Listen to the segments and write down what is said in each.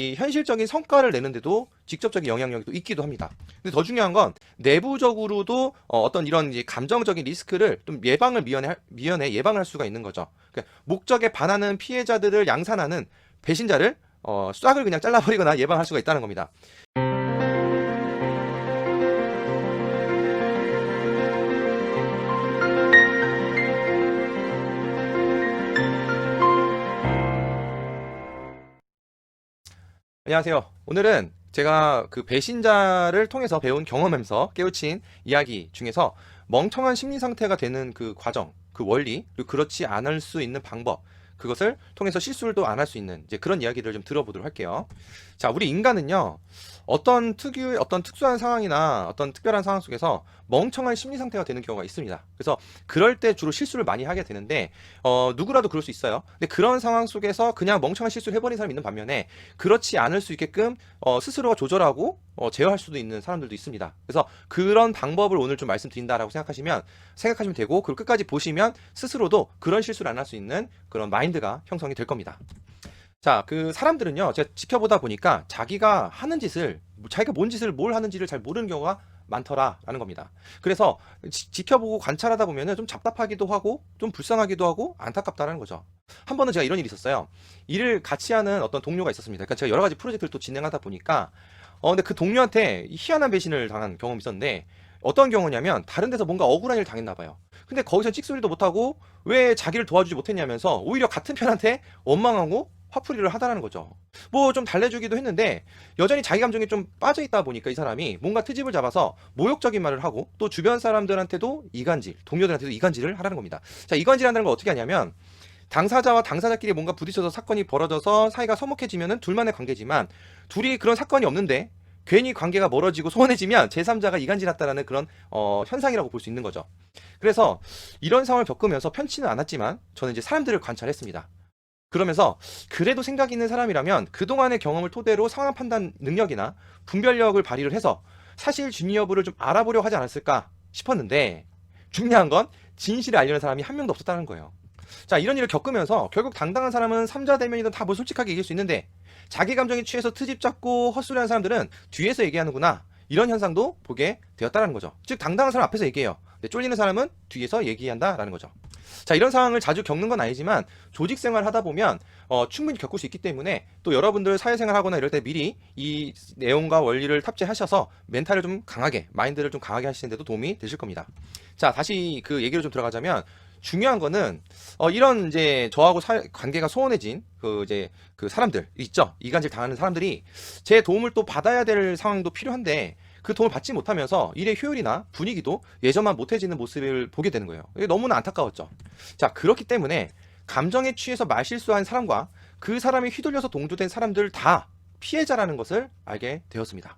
이 현실적인 성과를 내는데도 직접적인 영향력이 또 있기도 합니다. 근데 더 중요한 건 내부적으로도 어떤 이런 이제 감정적인 리스크를 좀 미연에 예방할 수가 있는 거죠. 그러니까 목적에 반하는 피해자들을 양산하는 배신자를 싹을 그냥 잘라버리거나 예방할 수가 있다는 겁니다. 안녕하세요. 오늘은 제가 그 배신자를 통해서 배운 경험에서 깨우친 이야기 중에서 멍청한 심리 상태가 되는 그 과정, 그 원리, 그리고 그렇지 않을 수 있는 방법, 그것을 통해서 실수도 안 할 수 있는 이제 그런 이야기를 좀 들어보도록 할게요. 자, 우리 인간은요, 어떤 특유의 어떤 특수한 상황이나 어떤 특별한 상황 속에서 멍청한 심리 상태가 되는 경우가 있습니다. 그래서 그럴 때 주로 실수를 많이 하게 되는데, 누구라도 그럴 수 있어요. 근데 그런 상황 속에서 그냥 멍청한 실수를 해버린 사람이 있는 반면에 그렇지 않을 수 있게끔 스스로가 조절하고 제어할 수도 있는 사람들도 있습니다. 그래서 그런 방법을 오늘 좀 말씀드린다라고 생각하시면 되고, 그걸 끝까지 보시면 스스로도 그런 실수를 안 할 수 있는 그런 마인드가 형성이 될 겁니다. 자, 그 사람들은요, 제가 지켜보다 보니까 자기가 자기가 뭔 짓을 뭘 하는지를 잘 모르는 경우가 많더라라는 겁니다. 그래서 지켜보고 관찰하다 보면은 좀 답답하기도 하고, 좀 불쌍하기도 하고, 안타깝다는 거죠. 한 번은 제가 이런 일이 있었어요. 일을 같이 하는 어떤 동료가 있었습니다. 그러니까 제가 여러 가지 프로젝트를 또 진행하다 보니까, 근데 그 동료한테 희한한 배신을 당한 경험이 있었는데, 어떤 경우냐면, 다른 데서 뭔가 억울한 일을 당했나 봐요. 근데 거기서 찍소리도 못하고, 왜 자기를 도와주지 못했냐면서, 오히려 같은 편한테 원망하고, 화풀이를 하다라는 거죠. 뭐 좀 달래주기도 했는데 여전히 자기 감정에 좀 빠져 있다 보니까 이 사람이 뭔가 트집을 잡아서 모욕적인 말을 하고 또 주변 사람들한테도 동료들한테도 이간질을 하라는 겁니다. 자, 이간질한다는 걸 어떻게 하냐면 당사자와 당사자끼리 뭔가 부딪혀서 사건이 벌어져서 사이가 서먹해지면은 둘만의 관계지만 둘이 그런 사건이 없는데 괜히 관계가 멀어지고 소원해지면 제3자가 이간질했다라는 그런 현상이라고 볼 수 있는 거죠. 그래서 이런 상황을 겪으면서 편치는 않았지만 저는 이제 사람들을 관찰했습니다. 그러면서 그래도 생각 있는 사람이라면 그동안의 경험을 토대로 상황 판단 능력이나 분별력을 발휘를 해서 사실 진위 여부를 좀 알아보려고 하지 않았을까 싶었는데 중요한 건 진실을 알려는 사람이 한 명도 없었다는 거예요. 자, 이런 일을 겪으면서 결국 당당한 사람은 삼자대면이든 다 뭐 솔직하게 얘기할 수 있는데 자기 감정에 취해서 트집 잡고 헛소리하는 사람들은 뒤에서 얘기하는구나, 이런 현상도 보게 되었다는 거죠. 즉 당당한 사람 앞에서 얘기해요. 근데 쫄리는 사람은 뒤에서 얘기한다라는 거죠. 자, 이런 상황을 자주 겪는 건 아니지만 조직 생활 하다 보면 충분히 겪을 수 있기 때문에 또 여러분들 사회생활 하거나 이럴 때 미리 이 내용과 원리를 탑재하셔서 마인드를 좀 강하게 하시는데도 도움이 되실 겁니다. 자, 다시 그 얘기로 좀 들어가자면 중요한 거는 이런 이제 저하고 관계가 소원해진 그 사람들 있죠. 이간질 당하는 사람들이 제 도움을 또 받아야 될 상황도 필요한데 그 도움을 받지 못하면서 일의 효율이나 분위기도 예전만 못해지는 모습을 보게 되는 거예요. 이게 너무나 안타까웠죠. 자, 그렇기 때문에 감정에 취해서 말실수한 사람과 그 사람이 휘둘려서 동조된 사람들 다 피해자라는 것을 알게 되었습니다.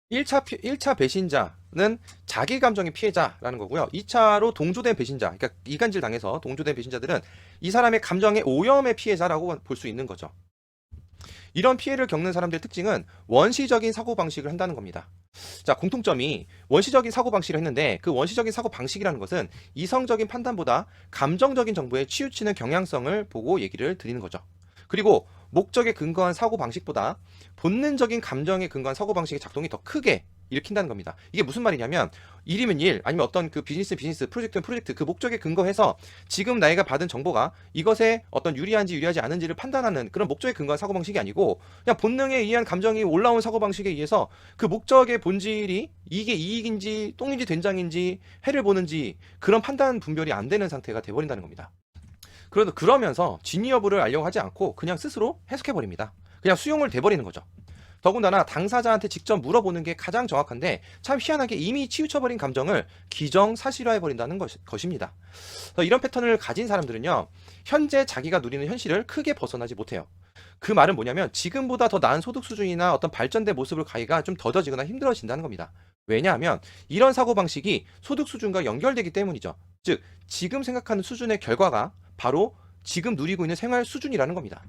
1차 배신자는 자기 감정의 피해자라는 거고요. 2차로 동조된 배신자, 그러니까 이간질 당해서 동조된 배신자들은 이 사람의 감정의 오염의 피해자라고 볼 수 있는 거죠. 이런 피해를 겪는 사람들의 특징은 원시적인 사고방식을 한다는 겁니다. 자, 공통점이 원시적인 사고방식을 했는데 그 원시적인 사고방식이라는 것은 이성적인 판단보다 감정적인 정보에 치우치는 경향성을 보고 얘기를 드리는 거죠. 그리고 목적에 근거한 사고방식보다 본능적인 감정에 근거한 사고방식의 작동이 더 크게 일으킨다는 겁니다. 이게 무슨 말이냐면 일이면 일, 아니면 어떤 그 비즈니스, 프로젝트면 프로젝트, 그 목적에 근거해서 지금 나이가 받은 정보가 이것에 어떤 유리한지 유리하지 않은지를 판단하는 그런 목적에 근거한 사고방식이 아니고 그냥 본능에 의한 감정이 올라온 사고방식에 의해서 그 목적의 본질이 이게 이익인지 똥인지 된장인지 해를 보는지 그런 판단 분별이 안 되는 상태가 돼버린다는 겁니다. 그러면서 진위 여부를 알려고 하지 않고 그냥 스스로 해석해버립니다. 그냥 수용을 돼버리는 거죠. 더군다나 당사자한테 직접 물어보는 게 가장 정확한데 참 희한하게 이미 치우쳐버린 감정을 기정사실화해버린다는 것입니다. 이런 패턴을 가진 사람들은요, 현재 자기가 누리는 현실을 크게 벗어나지 못해요. 그 말은 뭐냐면 지금보다 더 나은 소득 수준이나 어떤 발전된 모습을 가기가 좀 더뎌지거나 힘들어진다는 겁니다. 왜냐하면 이런 사고방식이 소득 수준과 연결되기 때문이죠. 즉 지금 생각하는 수준의 결과가 바로 지금 누리고 있는 생활 수준이라는 겁니다.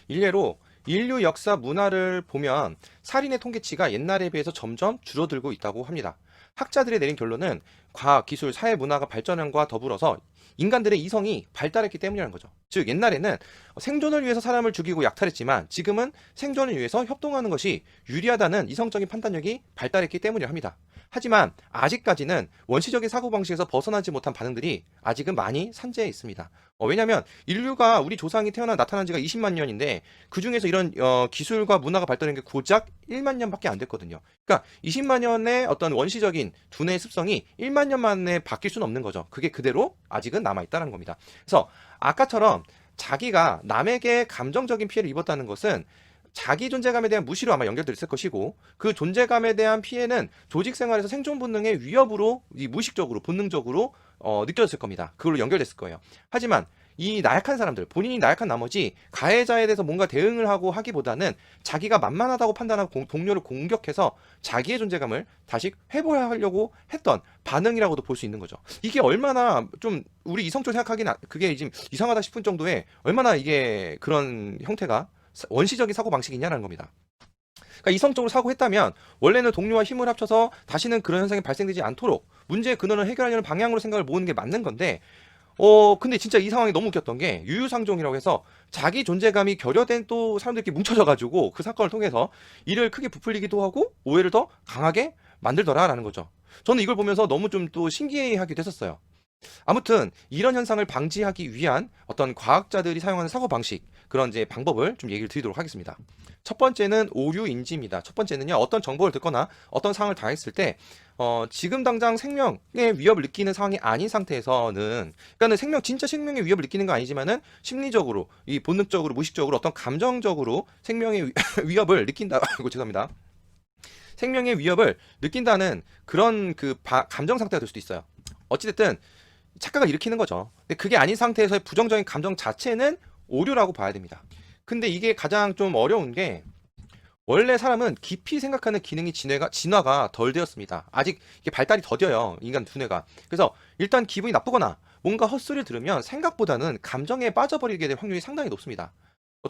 일례로 인류 역사 문화를 보면 살인의 통계치가 옛날에 비해서 점점 줄어들고 있다고 합니다. 학자들이 내린 결론은 과학, 기술, 사회 문화가 발전함과 더불어서 인간들의 이성이 발달했기 때문이라는 거죠. 즉 옛날에는 생존을 위해서 사람을 죽이고 약탈했지만 지금은 생존을 위해서 협동하는 것이 유리하다는 이성적인 판단력이 발달했기 때문이라 합니다. 하지만 아직까지는 원시적인 사고방식에서 벗어나지 못한 반응들이 아직은 많이 산재해 있습니다. 왜냐하면 인류가 우리 조상이 나타난 지가 20만 년인데 그 중에서 이런 기술과 문화가 발달한 게 고작 1만 년밖에 안 됐거든요. 그러니까 20만 년의 어떤 원시적인 두뇌의 습성이 1만 년 만에 바뀔 수는 없는 거죠. 그게 그대로 아직은 남아있다는 겁니다. 그래서 아까처럼 자기가 남에게 감정적인 피해를 입었다는 것은 자기 존재감에 대한 무시로 아마 연결돼 있을 것이고 그 존재감에 대한 피해는 조직 생활에서 생존 본능의 위협으로 무의식적으로 본능적으로 느껴졌을 겁니다. 그걸로 연결됐을 거예요. 하지만 이 나약한 사람들, 본인이 나약한 나머지 가해자에 대해서 뭔가 대응을 하고 하기보다는 자기가 만만하다고 판단하고 동료를 공격해서 자기의 존재감을 다시 회복하려고 했던 반응이라고도 볼 수 있는 거죠. 이게 얼마나 좀 우리 이성적으로 생각하기는 그게 지금 이상하다 싶은 정도의 얼마나 이게 그런 형태가 원시적인 사고 방식이냐라는 겁니다. 그러니까 이성적으로 사고했다면 원래는 동료와 힘을 합쳐서 다시는 그런 현상이 발생되지 않도록 문제의 근원을 해결하려는 방향으로 생각을 모으는 게 맞는 건데 근데 진짜 이 상황이 너무 웃겼던 게 유유상종이라고 해서 자기 존재감이 결여된 또 사람들끼리 뭉쳐져가지고 그 사건을 통해서 이를 크게 부풀리기도 하고 오해를 더 강하게 만들더라라는 거죠. 저는 이걸 보면서 너무 좀 또 신기해하기도 했었어요. 아무튼 이런 현상을 방지하기 위한 어떤 과학자들이 사용하는 사고방식 그런 이제 방법을 좀 얘기를 드리도록 하겠습니다. 첫 번째는 오류 인지입니다. 첫 번째는요, 어떤 정보를 듣거나 어떤 상황을 당했을 때 지금 당장 생명의 위협을 느끼는 상황이 아닌 상태에서는, 그러니까는 진짜 생명의 위협을 느끼는 건 아니지만은 심리적으로, 이 본능적으로, 무의식적으로 어떤 감정적으로 생명의 위협을 느낀다. 죄송합니다. 생명의 위협을 느낀다는 그런 감정 상태가 될 수도 있어요. 어찌됐든 착각을 일으키는 거죠. 근데 그게 아닌 상태에서의 부정적인 감정 자체는 오류라고 봐야 됩니다. 근데 이게 가장 좀 어려운 게 원래 사람은 깊이 생각하는 기능이 진화가 덜 되었습니다. 아직 이게 발달이 더뎌요. 인간 두뇌가. 그래서 일단 기분이 나쁘거나 뭔가 헛소리를 들으면 생각보다는 감정에 빠져버리게 될 확률이 상당히 높습니다.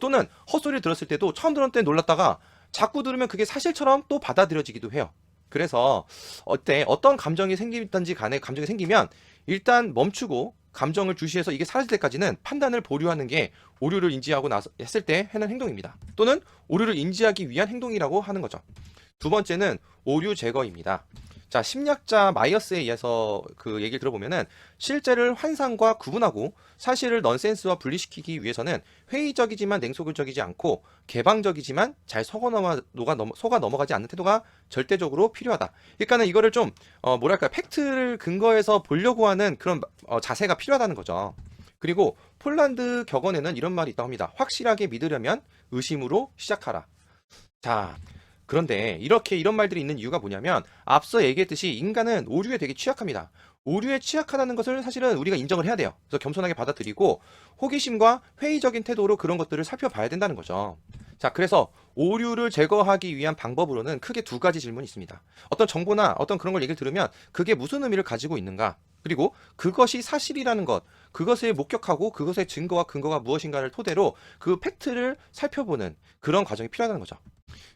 또는 헛소리를 들었을 때도 처음 들었을 때 놀랐다가 자꾸 들으면 그게 사실처럼 또 받아들여지기도 해요. 그래서 어떤 감정이 생기든지 간에 감정이 생기면 일단 멈추고 감정을 주시해서 이게 사라질 때까지는 판단을 보류하는 게 오류를 인지하고 나서 했을 때 하는 행동입니다. 또는 오류를 인지하기 위한 행동이라고 하는 거죠. 두 번째는 오류 제거입니다. 자, 심리학자 마이어스에 의해서 그 얘기를 들어보면은 실제를 환상과 구분하고 사실을 넌센스와 분리시키기 위해서는 회의적이지만 냉소적이지 않고 개방적이지만 잘 속아 넘어가지 않는 태도가 절대적으로 필요하다. 그러니까는 이거를 좀 뭐랄까 팩트를 근거해서 보려고 하는 그런 자세가 필요하다는 거죠. 그리고 폴란드 격언에는 이런 말이 있다고 합니다. 확실하게 믿으려면 의심으로 시작하라. 자, 그런데 이런 말들이 있는 이유가 뭐냐면 앞서 얘기했듯이 인간은 오류에 되게 취약합니다. 오류에 취약하다는 것을 사실은 우리가 인정을 해야 돼요. 그래서 겸손하게 받아들이고 호기심과 회의적인 태도로 그런 것들을 살펴봐야 된다는 거죠. 자, 그래서 오류를 제거하기 위한 방법으로는 크게 두 가지 질문이 있습니다. 어떤 정보나 어떤 그런 걸 얘기를 들으면 그게 무슨 의미를 가지고 있는가? 그리고 그것이 사실이라는 것, 그것을 목격하고 그것의 증거와 근거가 무엇인가를 토대로 그 팩트를 살펴보는 그런 과정이 필요하다는 거죠.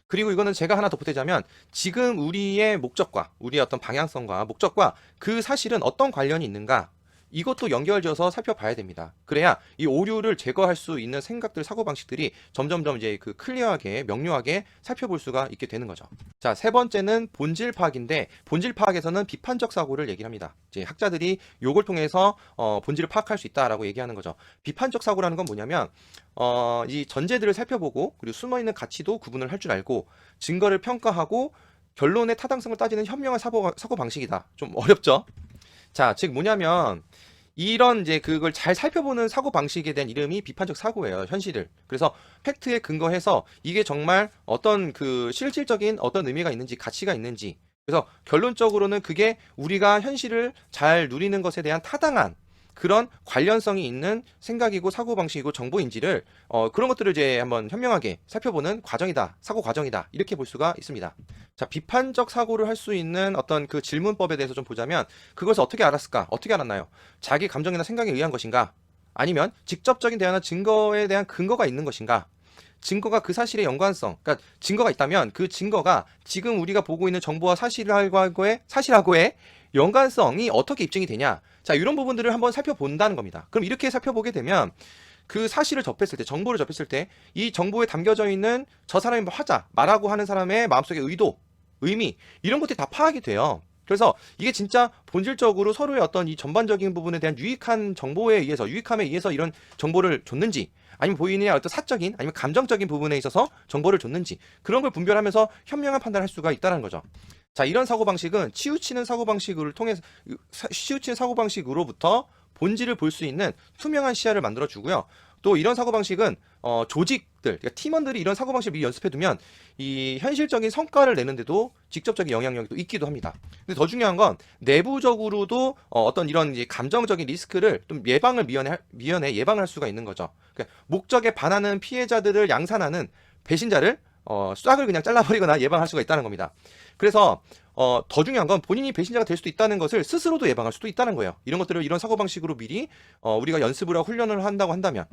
그리고 이거는 제가 하나 더 보태자면 지금 우리의 목적과 우리의 어떤 방향성과 목적과 그 사실은 어떤 관련이 있는가, 이것도 연결지어서 살펴봐야 됩니다. 그래야 이 오류를 제거할 수 있는 생각들, 사고방식들이 점점점 이제 클리어하게 명료하게 살펴볼 수가 있게 되는 거죠. 자, 세 번째는 본질 파악인데 본질 파악에서는 비판적 사고를 얘기를 합니다. 이제 학자들이 요걸 통해서 본질을 파악할 수 있다라고 얘기하는 거죠. 비판적 사고라는 건 뭐냐면 이 전제들을 살펴보고 그리고 숨어있는 가치도 구분을 할 줄 알고 증거를 평가하고 결론의 타당성을 따지는 현명한 사고방식이다. 좀 어렵죠? 자, 즉 뭐냐면 이런 이제 그걸 잘 살펴보는 사고 방식에 대한 이름이 비판적 사고예요. 현실을. 그래서 팩트에 근거해서 이게 정말 어떤 실질적인 어떤 의미가 있는지 가치가 있는지, 그래서 결론적으로는 그게 우리가 현실을 잘 누리는 것에 대한 타당한 그런 관련성이 있는 생각이고 사고방식이고 정보인지를 그런 것들을 이제 한번 현명하게 살펴보는 과정이다. 사고 과정이다. 이렇게 볼 수가 있습니다. 자, 비판적 사고를 할 수 있는 어떤 그 질문법에 대해서 좀 보자면 그것을 어떻게 알았을까? 어떻게 알았나요? 자기 감정이나 생각에 의한 것인가? 아니면 직접적인 대화나 증거에 대한 근거가 있는 것인가? 증거가 그 사실의 연관성, 그러니까 증거가 있다면 그 증거가 지금 우리가 보고 있는 정보와 사실하고의 연관성이 어떻게 입증이 되냐? 자, 이런 부분들을 한번 살펴본다는 겁니다. 그럼 이렇게 살펴보게 되면 그 사실을 접했을 때, 정보를 접했을 때 이 정보에 담겨져 있는 저 사람이 뭐 하자, 말하고 하는 사람의 마음속의 의도, 의미 이런 것들이 다 파악이 돼요. 그래서 이게 진짜 본질적으로 서로의 어떤 이 전반적인 부분에 대한 유익한 정보에 의해서, 유익함에 의해서 이런 정보를 줬는지, 아니면 본인의 어떤 사적인 아니면 감정적인 부분에 있어서 정보를 줬는지, 그런 걸 분별하면서 현명한 판단을 할 수가 있다는 거죠. 자, 이런 사고방식은 치우치는 사고방식을 통해서, 치우치는 사고방식으로부터 본질을 볼 수 있는 투명한 시야를 만들어 주고요. 또 이런 사고방식은 조직들, 그러니까 팀원들이 이런 사고방식을 미리 연습해 두면 이 현실적인 성과를 내는데도 직접적인 영향력이 또 있기도 합니다. 근데 더 중요한 건 내부적으로도 어떤 이런 이제 감정적인 리스크를 좀 미연에 예방할 수가 있는 거죠. 그러니까 목적에 반하는 피해자들을 양산하는 배신자를 싹을 그냥 잘라버리거나 예방할 수가 있다는 겁니다. 그래서 더 중요한 건 본인이 배신자가 될 수도 있다는 것을 스스로도 예방할 수도 있다는 거예요. 이런 것들을 이런 사고방식으로 미리 우리가 연습을 하고 훈련을 한다고 한다면.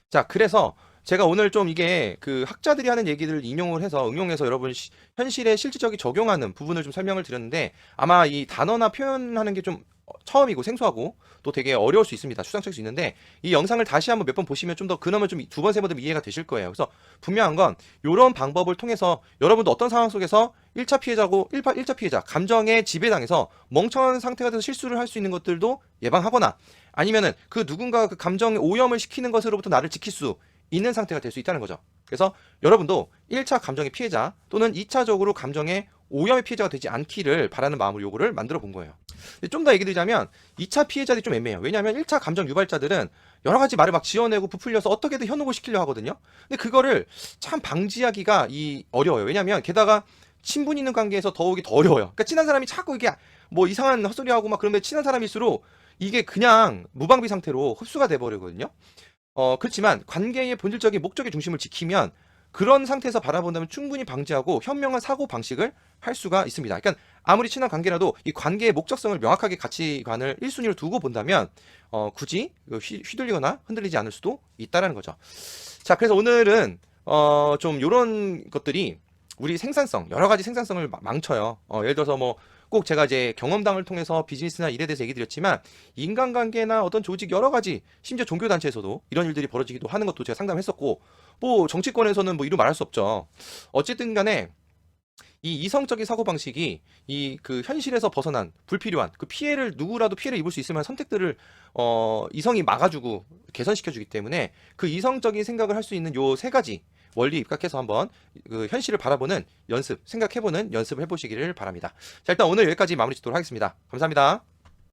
자, 그래서 제가 오늘 좀 이게 그 학자들이 하는 얘기들을 인용을 해서 응용해서 여러분 현실에 실질적인 적용하는 부분을 좀 설명을 드렸는데, 아마 이 단어나 표현하는 게 좀 처음이고 생소하고 또 되게 어려울 수 있습니다. 추상적일 수 있는데, 이 영상을 다시 한번 몇 번 보시면 좀 더 그나마 좀 두 번, 세 번 더 이해가 되실 거예요. 그래서 분명한 건 이런 방법을 통해서 여러분도 어떤 상황 속에서 1차 피해자고 1차 피해자 감정에 지배당해서 멍청한 상태가 돼서 실수를 할 수 있는 것들도 예방하거나, 아니면은 그 누군가 그 감정에 오염을 시키는 것으로부터 나를 지킬 수 있는 상태가 될 수 있다는 거죠. 그래서 여러분도 1차 감정의 피해자 또는 2차적으로 감정의 오염의 피해자가 되지 않기를 바라는 마음으로 요거를 만들어 본 거예요. 좀 더 얘기 드리자면 2차 피해자들이 좀 애매해요. 왜냐하면 1차 감정 유발자들은 여러 가지 말을 막 지어내고 부풀려서 어떻게든 현혹을 시키려 하거든요. 근데 그거를 참 방지하기가 어려워요. 왜냐하면 게다가 친분 있는 관계에서 더욱이 더 어려워요. 그러니까 친한 사람이 자꾸 이게 뭐 이상한 헛소리하고 막 그러면 친한 사람일수록 이게 그냥 무방비 상태로 흡수가 돼버리거든요. 그렇지만 관계의 본질적인 목적의 중심을 지키면 그런 상태에서 바라본다면 충분히 방지하고 현명한 사고 방식을 할 수가 있습니다. 그러니까 아무리 친한 관계라도 이 관계의 목적성을 명확하게 가치관을 1순위로 두고 본다면 굳이 휘둘리거나 흔들리지 않을 수도 있다라는 거죠. 자, 그래서 오늘은 좀 이런 것들이 우리 생산성, 여러 가지 생산성을 망쳐요. 예를 들어서 뭐 꼭 제가 이제 경험담을 통해서 비즈니스나 일에 대해서 얘기 드렸지만, 인간관계나 어떤 조직 여러 가지, 심지어 종교단체에서도 이런 일들이 벌어지기도 하는 것도 제가 상담했었고, 뭐 정치권에서는 뭐 이루 말할 수 없죠. 어쨌든 간에 이 이성적인 사고방식이 이 그 현실에서 벗어난 불필요한 그 피해를, 누구라도 피해를 입을 수 있을 만한 선택들을 이성이 막아주고 개선시켜주기 때문에 그 이성적인 생각을 할 수 있는 요 세 가지 원리 입각해서 한번 그 현실을 바라보는 연습, 생각해보는 연습을 해보시기를 바랍니다. 자, 일단 오늘 여기까지 마무리 짓도록 하겠습니다. 감사합니다.